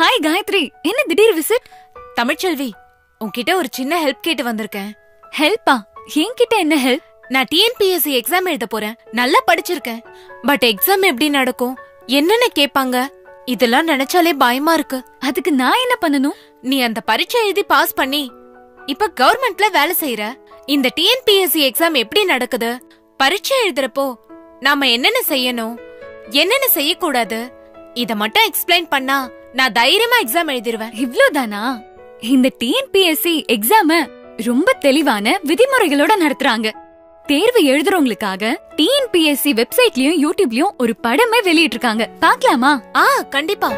Hi Gayatri, என்ன திடீர் visit? Tamilselvi, உன்கிட்ட ஒரு சின்ன ஹெல்ப் கேட்டு வந்திருக்கேன். ஹெல்ப்பா? என்கிட்ட என்ன ஹெல்ப்? நான் டிஎன்பிஎஸ்சி எக்ஸாம் எழுத போறேன். நல்லா படிச்சிருக்கேன். பட் எக்ஸாம் எப்படி நடக்கும், என்னென்ன கேட்பாங்க, இதெல்லாம் நினைச்சாலே பயமா இருக்கு. அதுக்கு நான் என்ன பண்ணணும்? நீ அந்த பரீட்சை எழுதி பாஸ் பண்ணி இப்ப கவர்மெண்ட்ல வேலை செய்யற. இந்த டிஎன்பிஎஸ்சி எக்ஸாம் எப்படி நடக்குது, பரீட்சை எழுதுறப்போ நாம என்னென்ன செய்யணும், என்னென்ன செய்யக்கூடாது, இத மட்டும் எக்ஸ்பிளைன் பண்ணா நான் தைரியமா எக்ஸாம் எழுதிருவேன். இவ்ளோதானா? இந்த டிஎன்பிஎஸ்சி எக்ஸாம ரொம்ப தெளிவான விதிமுறைகளோட நடத்துறாங்க. தேர்வு எழுதுறவங்களுக்காக டிஎன்பிஎஸ்சி வெப்சைட்லயும் யூடியூப்லயும் ஒரு படமே வெளியிட்டு இருக்காங்க. பாக்கலாமா? கண்டிப்பா.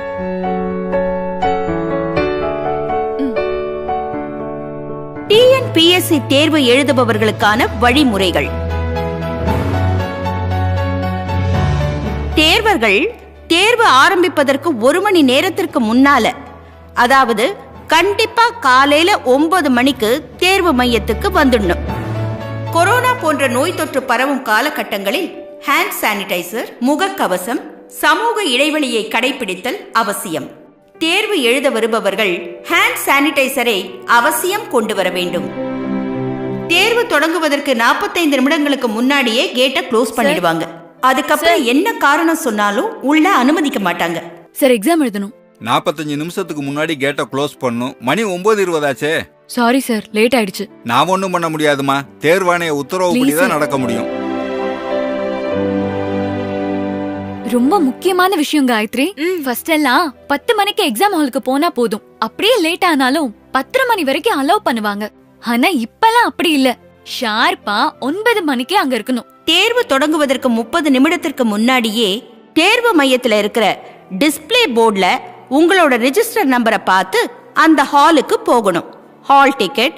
டிஎன்பிஎஸ்சி தேர்வு எழுதுபவர்களுக்கான வழிமுறைகள். தேர்வர்கள் தேர்வு ஆரம்பிப்பதற்கு 1 மணி நேரத்திற்கு முன்னால, அதாவது கண்டிப்பா காலையில 9 மணிக்கு தேர்வு மையத்துக்கு வந்துடணும். கொரோனா போன்ற நோய் தொற்று பரவும் காலகட்டங்களில் ஹேண்ட் சானிடைசர், முகக்கவசம், சமூக இடைவெளியை கடைபிடித்தல் அவசியம். தேர்வு எழுத வருபவர்கள் ஹேண்ட் சானிடைசரை அவசியம் கொண்டு வர வேண்டும். தேர்வு தொடங்குவதற்கு 45 நிமிடங்களுக்கு முன்னாடியே கேட்டை க்ளோஸ் பண்ணிடுவாங்க. அதுக்கப்புறம் என்ன காரணம் சொன்னாலும் உள்ள அனுமதிக்க மாட்டாங்க. சார், எக்ஸாம் எழுதணும். 45 நிமிஷத்துக்கு முன்னாடி கேட்ட க்ளோஸ் பண்ணும். மணி 9:20 ஆச்சே. சாரி சார், லேட் ஆயிடுச்சு. நான் ஒண்ணும் பண்ண முடியாதுமா. தேர்வாணைய உத்தரவுப்படிதான் நடக்க முடியும். ரொம்ப முக்கியமான விஷயம் காயத்ரி. ஃபர்ஸ்ட் எல்லாம் 10 மணிக்கு எக்ஸாம் ஹாலுக்கு போனா போதும். அப்படியே லேட் ஆனாலும் 10:30 மணி வரைக்கும் அலோவ் பண்ணுவாங்க. ஆனா இப்பெல்லாம் அப்படி இல்ல. ஷார்ப்பா 9 மணிக்கு அங்க இருக்கணும். தேர்வு தொடங்குவதற்கு 30 நிமிடத்திற்கு முன்னாடியே தேர்வு மையத்துல இருக்கிற டிஸ்பிளே போர்ட்ல உங்களோட ரெஜிஸ்டர் நம்பரை பார்த்து அந்த ஹாலுக்கு போகணும். ஹால் டிக்கெட்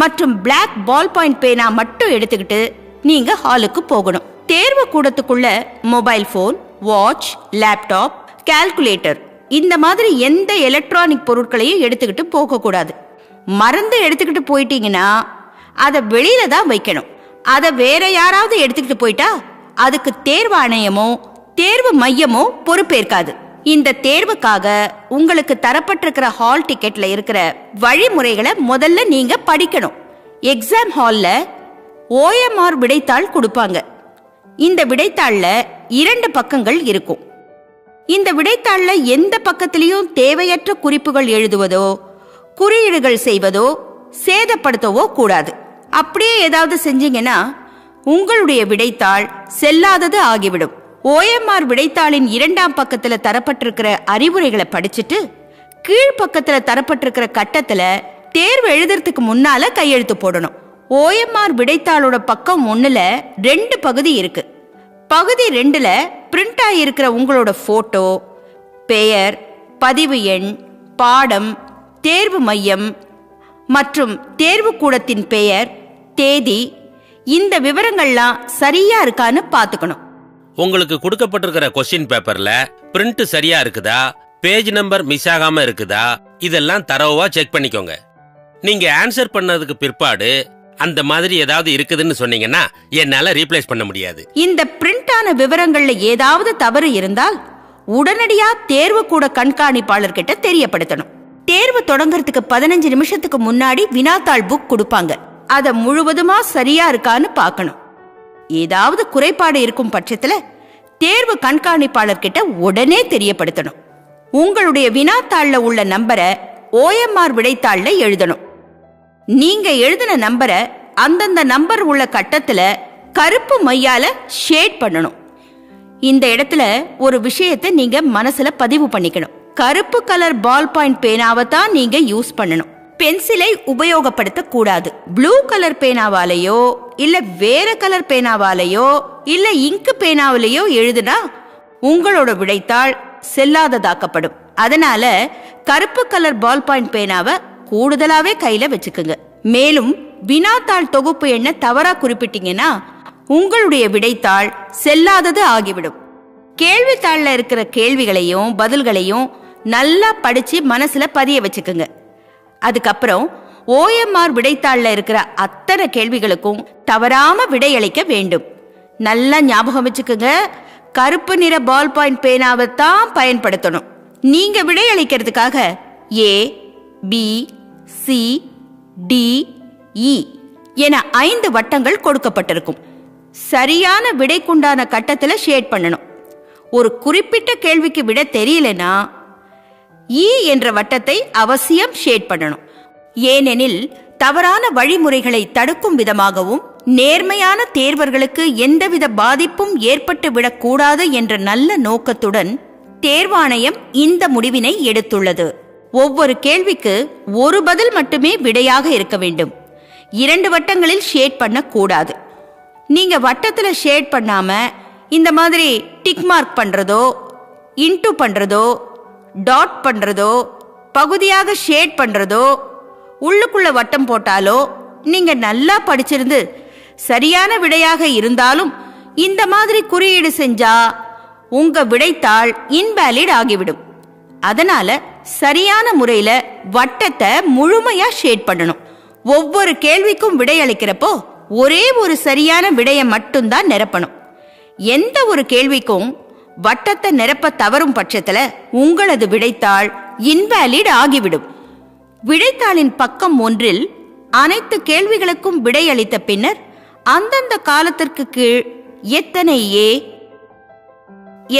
மற்றும் பிளாக் பால் பாயிண்ட் பேனா மட்டும் எடுத்துக்கிட்டு நீங்க ஹாலுக்கு போகணும். தேர்வு கூடத்துக்குள்ள mobile phone, watch, laptop, calculator இந்த மாதிரி எந்த எலக்ட்ரானிக் பொருட்களையும் எடுத்துக்கிட்டு போக கூடாது. மறந்து எடுத்துக்கிட்டு போயிட்டீங்கன்னா அதை வெளியில தான் வைக்கணும். அதை வேற யாராவது எடுத்துக்கிட்டு போயிட்டா அதுக்கு தேர்வாணையமோ தேர்வு மையமோ பொறுப்பேற்காது. இந்த தேர்வுக்காக உங்களுக்கு தரப்பட்டிருக்கிற ஹால் டிக்கெட்ல இருக்கிற வழிமுறைகளை முதல்ல நீங்க படிக்கணும். எக்ஸாம் ஹால்ல OMR விடைத்தாள் கொடுப்பாங்க. இந்த விடைத்தாள்ல 2 பக்கங்கள் இருக்கும். இந்த விடைத்தாள்ல எந்த பக்கத்திலையும் தேவையற்ற குறிப்புகள் எழுதுவதோ குறியீடுகள் செய்வதோ சேதப்படுத்தவோ கூடாது. அப்படியே ஏதாவது செஞ்சீங்கன்னா உங்களுடைய விடைத்தாள் செல்லாதது ஆகிவிடும். OMR விடைத்தாளின் 2ஆம் பக்கத்துல தரப்பட்டிருக்கிற அறிவுரைகளை படிச்சுட்டு கீழ்பக்கத்துல தரப்பட்டிருக்கிற கட்டத்துல தேர்வு எழுதுறதுக்கு முன்னால கையெழுத்து போடணும். OMR விடைத்தாளோட பக்கம் 1ல 2 பகுதி இருக்கு. பகுதி 2ல பிரிண்ட் ஆகியிருக்கிற உங்களோட போட்டோ, பெயர், பதிவு எண், பாடம், தேர்வு மையம் மற்றும் தேர்வு கூடத்தின் பெயர், தேதி, இந்த விவரங்கள்லாம் சரியா இருக்கான்னு பாத்துக்கணும். உங்களுக்கு கொடுக்கப்பட்டிருக்கிற கொஸ்டின் பேப்பர்ல பிரிண்ட் சரியா இருக்குதா, பேஜ் நம்பர் மிஸ் ஆகாம இருக்குதா, இதெல்லாம் தரவா செக் பண்ணிக்கோங்க. நீங்க ஆன்சர் பண்ணதுக்கு பிற்பாடு அந்த மாதிரி ஏதாவது இருக்குதுன்னு சொன்னீங்கன்னா என்னால ரீப்ளேஸ் பண்ண முடியாது. இந்த பிரிண்ட் ஆன விவரங்கள்ல ஏதாவது தவறு இருந்தால் உடனடியா தேர்வு கூட கண்காணிப்பாளர் கிட்ட தெரியப்படுத்தணும். தேர்வு தொடங்கறதுக்கு 15 நிமிஷத்துக்கு முன்னாடி வினாத்தாள் புக் கொடுப்பாங்க. அத முழுவதுமா சரியா இருக்கான்னு பார்க்கணும். ஏதாவது குறைபாடு இருக்கும் பட்சத்துல தேர்வு கண்காணிப்பாளர் கிட்ட உடனே தெரியப்படுத்தணும். உங்களுடைய வினாத்தாள்ல உள்ள நம்பரை OMR விடைத்தாள்ல எழுதணும். நீங்க எழுதின நம்பரை அந்தந்த நம்பர் உள்ள கட்டத்துல கருப்பு மையால ஷேட் பண்ணணும். இந்த இடத்துல ஒரு விஷயத்தை நீங்க மனசுல பதிவு பண்ணிக்கணும். கருப்பு கலர் பால் பாயிண்ட் பேனாவை தான் நீங்க யூஸ் பண்ணணும். பென்சிலை உபயோகப்படுத்த கூடாது. ப்ளூ கலர் பேனாவாலேயோ இல்ல வேற கலர் பேனாவாலேயோ இல்ல இங்கு பேனாவிலேயோ எழுதுனா உங்களோட விடைத்தாள் செல்லாததாக்கப்படும். அதனால கருப்பு கலர் பால் பாயிண்ட் பேனாவை கூடுதலாவே கையில வச்சுக்குங்க. மேலும் வினாத்தாள் தொகுப்பு எண்ண தவறா குறிப்பிட்டீங்கன்னா உங்களுடைய விடைத்தாள் செல்லாதது ஆகிவிடும். கேள்வித்தாள்ல இருக்கிற கேள்விகளையும் பதில்களையும் நல்லா படிச்சு மனசுல பதிய வச்சுக்குங்க. அதுக்கப்புறம் OMR விடைத்தாள்ல இருக்கிற அத்தனை கேள்விகளுக்கும் தவறாம விடையளிக்க வேண்டும். நல்லா ஞாபகம் வச்சுக்குங்க, கருப்பு நிற பால் பாயிண்ட் பேனாவை தான் பயன்படுத்தணும். நீங்க விடையளிக்கிறதுக்காக ஏ, பி, சி, டி, இ என 5 வட்டங்கள் கொடுக்கப்பட்டிருக்கும். சரியான விடைக்குண்டான கட்டத்துல ஷேட் பண்ணணும். ஒரு குறிப்பிட்ட கேள்விக்கு விட தெரியலனா இ என்ற வட்டத்தை அவசியம் ஷேட் பண்ணணும். ஏனெனில் தவறான வழிமுறைகளை தடுக்கும் விதமாகவும் நேர்மையான தேர்வர்களுக்கு எந்தவித பாதிப்பும் ஏற்பட்டு விடக்கூடாது என்ற நல்ல நோக்கத்துடன் தேர்வாணையம் இந்த முடிவினை எடுத்துள்ளது. ஒவ்வொரு கேள்விக்கு ஒரு பதில் மட்டுமே விடையாக இருக்க வேண்டும். 2 வட்டங்களில் ஷேட் பண்ண கூடாது. நீங்க வட்டத்துல ஷேட் பண்ணாம இந்த மாதிரி டிக் மார்க் பண்றதோ, இன்டு பண்றதோ, டாட் பண்றதோ, பகுதியாக ஷேட் பண்றதோ, உள்ளுக்குள்ள வட்டம் போட்டாலோ நீங்க நல்லா படிச்சிருந்து சரியான விடையாக இருந்தாலும் இந்த மாதிரி குறியீடு செஞ்சா உங்க விடைத்தாள் இன்வேலிட் ஆகிவிடும். அதனால சரியான முறையில வட்டத்தை முழுமையா ஷேட் பண்ணணும். ஒவ்வொரு கேள்விக்கும் விடையளிக்கிறப்போ ஒரே ஒரு சரியான விடையை மட்டும்தான் நிரப்பணும். எந்த ஒரு கேள்விக்கும் வட்டத்தை நிரப்ப தவறும் பட்சத்துல உங்களது விடைத்தாள் இன்வேலிட் ஆகிவிடும். விடைத்தாளின் பக்கம் 1 அனைத்து கேள்விகளுக்கும் விடையளித்த பின்னர் அந்தந்த காலத்திற்கு கீழ் எத்தனை ஏ,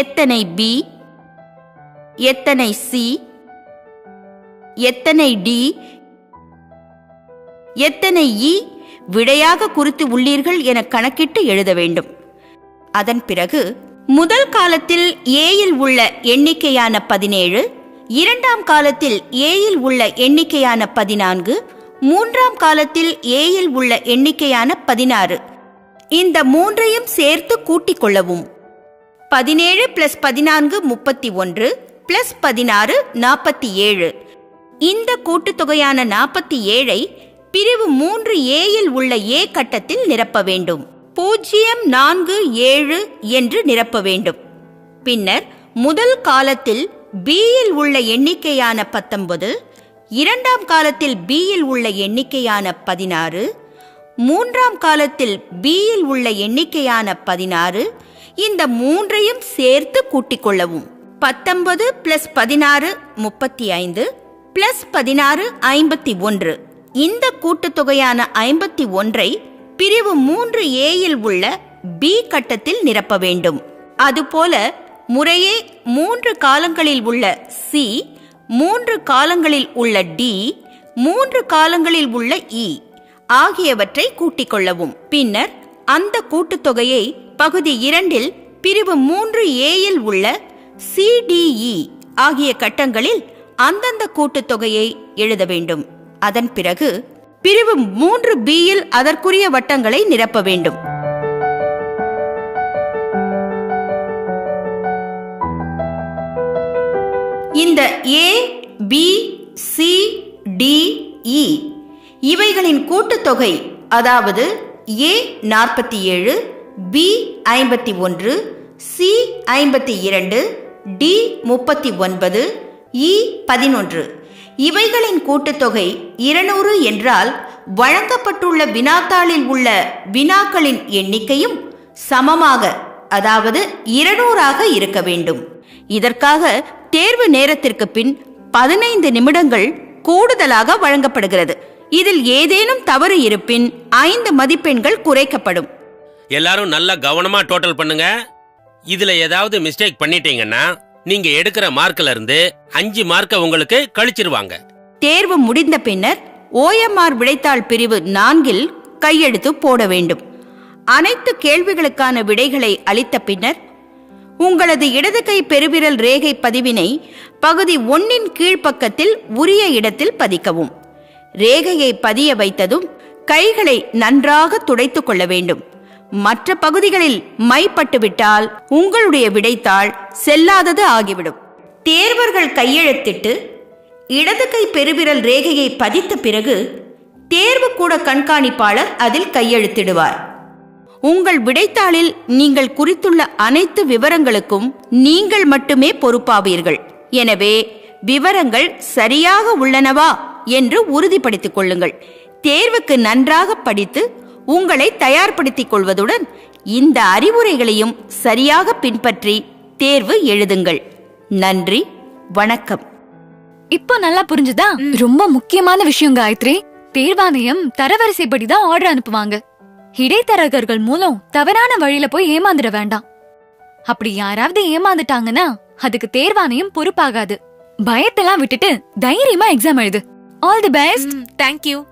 எத்தனை பி, எத்தனை சி, எத்தனை டி, எத்தனை இ விடையாக குறித்து உள்ளீர்கள் என கணக்கிட்டு எழுத வேண்டும். அதன் பிறகு முதல் காலத்தில் ஏயில் உள்ள எண்ணிக்கையான 17, 2ஆம் காலத்தில் ஏயில் உள்ள எண்ணிக்கையான 14, 3ஆம் காலத்தில் ஏயில் உள்ள எண்ணிக்கையான 16 இந்த 3ஐயும் சேர்த்து கூட்டிக் கொள்ளவும். 17 + 14 31 + 16 47. இந்த கூட்டுத்தொகையான 47ஐ பிரிவு 3 ஏயில் உள்ள ஏ கட்டத்தில் நிரப்ப வேண்டும். 047 என்று நிரப்ப வேண்டும். பின்னர் முதல் காலத்தில் பியில் உள்ள எண்ணிக்கையான 19, 2ஆம் காலத்தில் பியில் உள்ள எண்ணிக்கையான 16, 3ஆம் காலத்தில் பியில் உள்ள எண்ணிக்கையான 16 இந்த 3ஐயும் சேர்த்து கூட்டிக் கொள்ளவும். 19 + 16 35 + 16 51. இந்த கூட்டுத்தொகையான 51ஐ பிரிவு 3 ஏயில் உள்ள பி கட்டத்தில் நிரப்ப வேண்டும். அதுபோல முறையே 3 காலங்களில் உள்ள சி, 3 காலங்களில் உள்ள டி, 3 காலங்களில் உள்ள இ ஆகியவற்றை கூட்டிக் கொள்ளவும். பின்னர் அந்த கூட்டுத்தொகையை பகுதி 2 பிரிவு 3 ஏயில் உள்ள சிடிஇ ஆகிய கட்டங்களில் அந்தந்த கூட்டுத்தொகையை எழுத வேண்டும். அதன் பிறகு பிரிவு 3 பியில் அதற்குரிய வட்டங்களை நிரப்ப வேண்டும். இந்த ஏ, பி, சி, டி, இ இவைகளின் கூட்டுத்தொகை, அதாவது ஏ 47, பி 51, சி 52, டி 39, இ 11 இவைகளின் கூட்டுத்தொகை 200 என்றால் வழங்கப்பட்டுள்ள வினாத்தாளில் உள்ள வினாக்களின் எண்ணிக்கையும் சமமாக, அதாவது 200ஆக இருக்க வேண்டும். இதற்காக தேர்வு நேரத்திற்கு பின் 15 நிமிடங்கள் கூடுதலாக வழங்கப்படுகிறது. இதில் ஏதேனும் தவறு இருப்பின் 5 மதிப்பெண்கள் குறைக்கப்படும். எல்லாரும் நல்லா கவனமா டோட்டல் பண்ணுங்க. இதுல ஏதாவது மிஸ்டேக் பண்ணிட்டீங்கன்னா நீங்க எடுக்கிற மார்க்ல இருந்து 5 மார்க்க உங்களுக்கு கழிச்சிருவாங்க. தேர்வு முடிந்த பின்னர் OMR விடைத்தாள் பிரிவு 4 கையெழுத்து போட வேண்டும். அனைத்து கேள்விகளுக்கான விடைகளை அளித்த பின்னர் உங்களது இடது கை பெருவிரல் ரேகை பதிவினை பகுதி 1 கீழ்ப்பக்கத்தில் உரிய இடத்தில் பதிக்கவும். ரேகையை பதிய வைத்ததும் கைகளை நன்றாக துடைத்துக் கொள்ள வேண்டும். மற்ற பகுதிகளில் மைப்பட்டுவிட்டால் உங்களுடைய விடைத்தாள் செல்லாதது ஆகிவிடும். தேர்வர்கள் கையெழுத்திட்டு இடது கை பெருவிரல் ரேகையை பதித்த பிறகு தேர்வு கூட கண்காணிப்பாளர் அதில் கையெழுத்திடுவார். உங்கள் விடைத்தாளில் நீங்கள் குறித்துள்ள அனைத்து விவரங்களுக்கும் நீங்கள் மட்டுமே பொறுப்பாவீர்கள். எனவே விவரங்கள் சரியாக உள்ளனவா என்று உறுதிப்படுத்திக் கொள்ளுங்கள். தேர்வுக்கு நன்றாக படித்து உங்களை தயார்படுத்திக் கொள்வதுடன் இந்த அறிவுரைகளையும் சரியாக பின்பற்றி தேர்வு எழுதுங்கள். நன்றி, வணக்கம். இப்போ நல்லா புரிஞ்சுதா? ரொம்ப முக்கியமான விஷயம் காயத்ரி. தேர்வாணையம் தரவரிசைப்படிதான் ஆர்டர் அனுப்புவாங்க. இடைத்தரகர்கள் மூலம் தவறான வழியில போய் ஏமாந்துட வேண்டாம். அப்படி யாராவது ஏமாந்துட்டாங்கன்னா அதுக்கு தேர்வாணையம் பொறுப்பாகாது. பயத்தெல்லாம் விட்டுட்டு தைரியமா எக்ஸாம் எழுது. All the best. தேங்க்யூ.